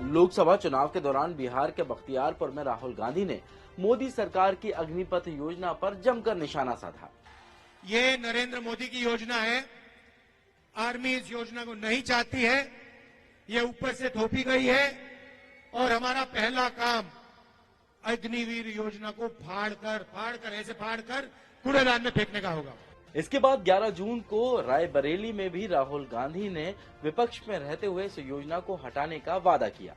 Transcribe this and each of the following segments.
लोकसभा चुनाव के दौरान बिहार के बख्तियारपुर में राहुल गांधी ने मोदी सरकार की अग्निपथ योजना पर जमकर निशाना साधा। ये नरेंद्र मोदी की योजना है। आर्मी इस योजना को नहीं चाहती है, ये ऊपर से थोपी गई है और हमारा पहला काम अग्निवीर योजना को फाड़ कर कूड़ेदान में फेंकने का होगा। इसके बाद 11 जून को रायबरेली में भी राहुल गांधी ने विपक्ष में रहते हुए इस योजना को हटाने का वादा किया।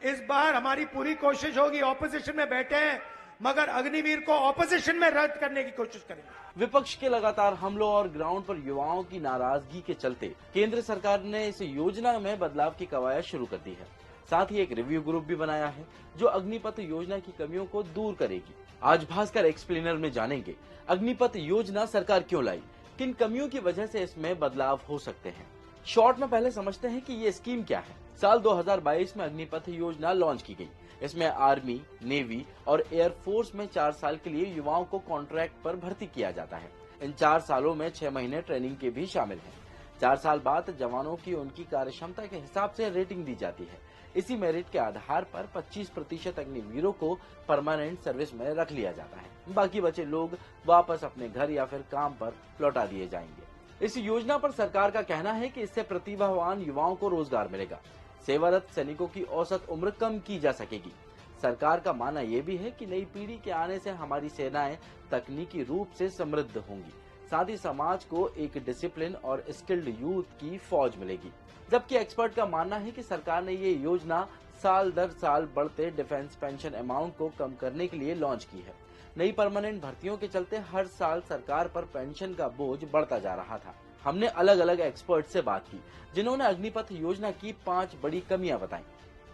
इस बार हमारी पूरी कोशिश होगी, ऑपोजिशन में बैठे हैं मगर अग्निवीर को ऑपोजिशन में रद्द करने की कोशिश करेंगे। विपक्ष के लगातार हमलों और ग्राउंड पर युवाओं की नाराजगी के चलते केंद्र सरकार ने इस योजना में बदलाव की कवायद शुरू कर दी है। साथ ही एक रिव्यू ग्रुप भी बनाया है जो अग्निपथ योजना की कमियों को दूर करेगी। आज भास्कर एक्सप्लेनर में जानेंगे अग्निपथ योजना सरकार क्यों लाई, किन कमियों की वजह से इसमें बदलाव हो सकते हैं। शॉर्ट में पहले समझते हैं कि ये स्कीम क्या है। साल 2022 में अग्निपथ योजना लॉन्च की गई। इसमें आर्मी, नेवी और एयरफोर्स में 4 साल के लिए युवाओं को कॉन्ट्रैक्ट पर भर्ती किया जाता है। इन 4 सालों में 6 महीने ट्रेनिंग के भी शामिल हैं। 4 साल बाद जवानों की उनकी कार्यक्षमता के हिसाब से रेटिंग दी जाती है। इसी मेरिट के आधार पर 25% अग्निवीरों को परमानेंट सर्विस में रख लिया जाता है। बाकी बचे लोग वापस अपने घर या फिर काम पर लौटा दिए जाएंगे। इस योजना पर सरकार का कहना है कि इससे प्रतिभावान युवाओं को रोजगार मिलेगा। सेवारत सैनिकों की औसत उम्र कम की जा सकेगी। सरकार का मानना यह भी है कि नई पीढ़ी के आने से हमारी सेनाएं तकनीकी रूप से समृद्ध होंगी। साथ ही समाज को एक डिसिप्लिन और स्किल्ड यूथ की फौज मिलेगी। जबकि एक्सपर्ट का मानना है कि सरकार ने ये योजना साल दर साल बढ़ते डिफेंस पेंशन अमाउंट को कम करने के लिए लॉन्च की है। नई परमानेंट भर्तियों के चलते हर साल सरकार पर पेंशन का बोझ बढ़ता जा रहा था। हमने अलग अलग एक्सपर्ट से बात की जिन्होंने अग्निपथ योजना की 5 बड़ी कमियां बताई।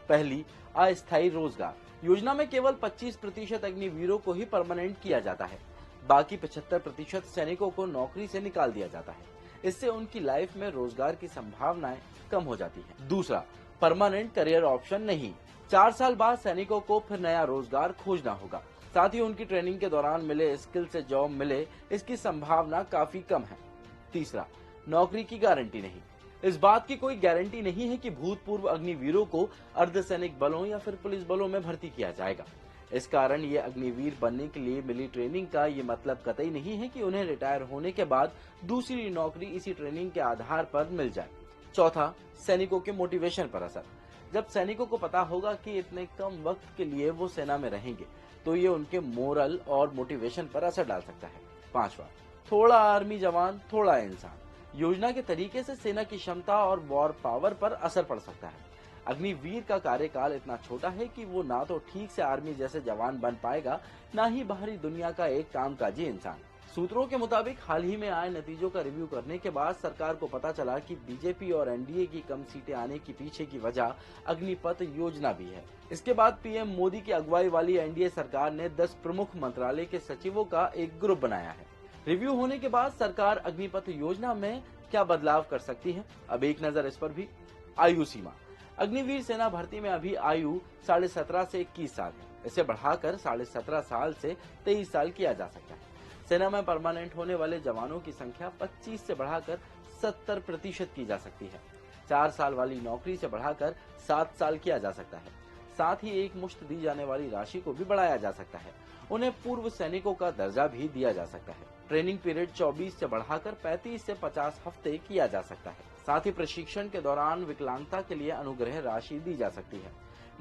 पहली, अस्थायी रोजगार। योजना में केवल 25% अग्निवीरों को ही परमानेंट किया जाता है। बाकी 75% सैनिकों को नौकरी से निकाल दिया जाता है। इससे उनकी लाइफ में रोजगार की संभावनाएं कम हो जाती है। दूसरा, परमानेंट करियर ऑप्शन नहीं। 4 साल बाद सैनिकों को फिर नया रोजगार खोजना होगा। साथ ही उनकी ट्रेनिंग के दौरान मिले स्किल से जॉब मिले, इसकी संभावना काफी कम है। तीसरा, नौकरी की गारंटी नहीं। इस बात की कोई गारंटी नहीं है कि भूतपूर्व अग्निवीरों को अर्धसैनिक बलों या फिर पुलिस बलों में भर्ती किया जाएगा। इस कारण ये अग्निवीर बनने के लिए मिली ट्रेनिंग का ये मतलब कतई नहीं है कि उन्हें रिटायर होने के बाद दूसरी नौकरी इसी ट्रेनिंग के आधार पर मिल जाए। चौथा, सैनिकों के मोटिवेशन पर असर। जब सैनिकों को पता होगा कि इतने कम वक्त के लिए वो सेना में रहेंगे तो ये उनके मोरल और मोटिवेशन पर असर डाल सकता है। पांचवा, थोड़ा आर्मी जवान थोड़ा इंसान। योजना के तरीके से सेना की क्षमता और वॉर पावर पर असर पड़ सकता है। अग्निवीर का कार्यकाल इतना छोटा है कि वो ना तो ठीक से आर्मी जैसे जवान बन पाएगा, ना ही बाहरी दुनिया का एक कामकाजी इंसान। सूत्रों के मुताबिक हाल ही में आए नतीजों का रिव्यू करने के बाद सरकार को पता चला कि बीजेपी और एनडीए की कम सीटें आने के पीछे की वजह अग्निपथ योजना भी है। इसके बाद पीएम मोदी की अगुवाई वाली एनडीए सरकार ने 10 प्रमुख मंत्रालय के सचिवों का एक ग्रुप बनाया है। रिव्यू होने के बाद सरकार अग्निपथ योजना में क्या बदलाव कर सकती है, अब एक नजर इस पर भी। आयु सीमा। अग्निवीर सेना भर्ती में अभी आयु 17.5 से 21 साल है। इसे बढ़ाकर 17.5 साल से 23 साल किया जा सकता है। सेना में परमानेंट होने वाले जवानों की संख्या 25 से बढ़ाकर 70% की जा सकती है। 4 साल वाली नौकरी से बढ़ाकर 7 साल किया जा सकता है। साथ ही एक मुश्त दी जाने वाली राशि को भी बढ़ाया जा सकता है। उन्हें पूर्व सैनिकों का दर्जा भी दिया जा सकता है। ट्रेनिंग पीरियड 24 से बढ़ाकर 35 से 50 हफ्ते किया जा सकता है। साथ ही प्रशिक्षण के दौरान विकलांगता के लिए अनुग्रह राशि दी जा सकती है।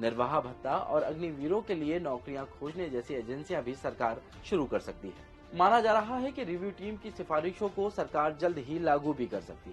निर्वाह भत्ता और अग्निवीरों के लिए नौकरियां खोजने जैसी एजेंसियां भी सरकार शुरू कर सकती है। माना जा रहा है कि रिव्यू टीम की सिफारिशों को सरकार जल्द ही लागू भी कर सकती है।